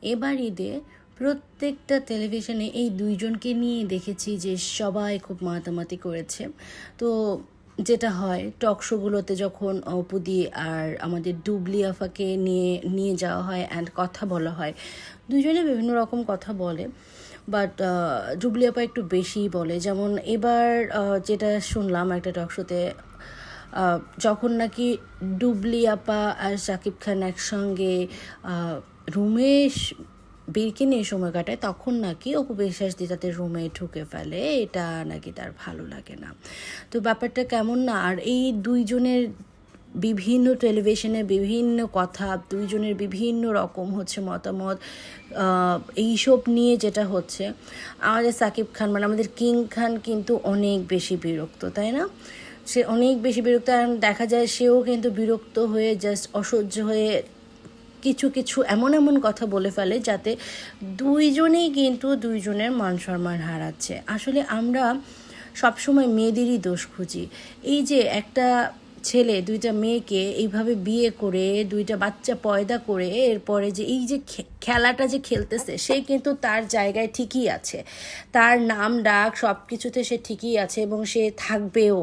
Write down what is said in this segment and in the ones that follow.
এবার ঈদে প্রত্যেকটা টেলিভিশনে এই দুইজনকে নিয়ে দেখেছি যে সবাই খুব মাতামাতি করেছে। তো যেটা হয় টক শোগুলোতে যখন অপুদি আর আমাদের ডুবলি আফাকে নিয়ে নিয়ে যাওয়া হয় অ্যান্ড কথা বলা হয়, দুইজনে বিভিন্ন রকম কথা বলে, বাট ডুবলি আপা একটু বেশিই বলে। যেমন এবার যেটা শুনলাম একটা টক শোতে, যখন নাকি ডুবলি আপা আর শাকিব খান একসঙ্গে রুমে বীরকে নিয়ে সময় কাটায়, তখন নাকি অপু বিশ্বাস দিয়ে তাদের রুমে ঢুকে ফেলে, এটা নাকি তার ভালো লাগে না। তো ব্যাপারটা কেমন না? আর এই দুইজনের বিভিন্ন টেলিভিশনে বিভিন্ন কথা, দুইজনের বিভিন্ন রকম হচ্ছে মতামত, এইসব নিয়ে যেটা হচ্ছে, আমাদের সাকিব খান মানে আমাদের কিং খান কিন্তু অনেক বেশি বিরক্ত, তাই না? সে অনেক বেশি বিরক্ত, আর দেখা যায় সেও কিন্তু বিরক্ত হয়ে জাস্ট অসহ্য হয়ে কিছু কিছু এমন এমন কথা বলে ফেলে যাতে দুইজনেই কিন্তু দুইজনের মান সম্মান হারাচ্ছে। আসলে আমরা সবসময় মেয়েদেরই দোষ খুঁজি। এই যে একটা ছেলে দুইটা মেয়েকে এইভাবে বিয়ে করে দুইটা বাচ্চা পয়দা করে এরপরে যে এই যে খেলাটা যে খেলতেছে, সে কিন্তু তার জায়গায় ঠিকই আছে, তার নাম ডাক সব কিছুতে সে ঠিকই আছে এবং সে থাকবেও।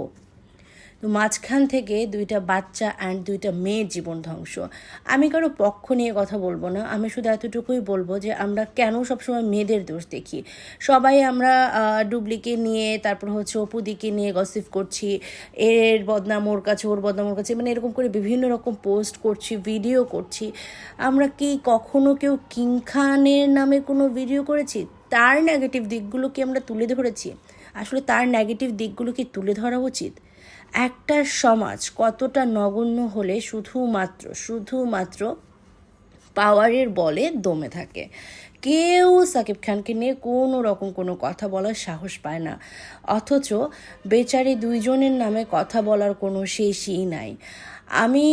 তো মাঝখান থেকে দুইটা বাচ্চা অ্যান্ড দুইটা মেয়ের জীবন ধ্বংস। আমি কারো পক্ষ নিয়ে কথা বলবো না, আমি শুধু এতটুকুই বলবো যে আমরা কেন সবসময় মেয়েদের দোষ দেখি। সবাই আমরা ডুবলিকে নিয়ে, তারপর হচ্ছে অপুদিকে নিয়ে গসিপ করছি, এর বদনাম ওর কাছে, ওর বদনাম ওর কাছে, মানে এরকম করে বিভিন্ন রকম পোস্ট করছি, ভিডিও করছি। আমরা কি কখনো কেউ কিং খানের নামে কোনো ভিডিও করেছি? তার নেগেটিভ দিকগুলো কি আমরা তুলে ধরেছি? আসলে তার নেগেটিভ দিকগুলো কি তুলে ধরা উচিত? একটা সমাজ কতটা নগণ্য হলে শুধুমাত্র পাওয়ারের বলে দমে থাকে। কেউ সাকিব খানকে নিয়ে কোনো রকম কোনো কথা বলার সাহস পায় না, অথচ বেচারি দুইজনের নামে কথা বলার কোনো শেষই নাই। আমি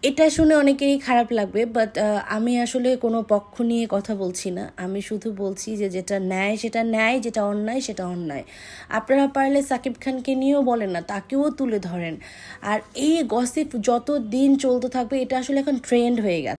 এটা শুনে অনেকেরই খারাপ লাগবে, বাট আমি আসলে কোনো পক্ষ নিয়ে কথা বলছি না। আমি শুধু বলছি যে যেটা ন্যায় সেটা ন্যায়, যেটা অন্যায় সেটা অন্যায়। আপনারা পারলে সাকিব খানকে নিয়েও বলেন না, তাকেও তুলে ধরেন। আর এই গসিপ যত দিন চলতে থাকবে, এটা আসলে এখন ট্রেন্ড হয়ে গেছে।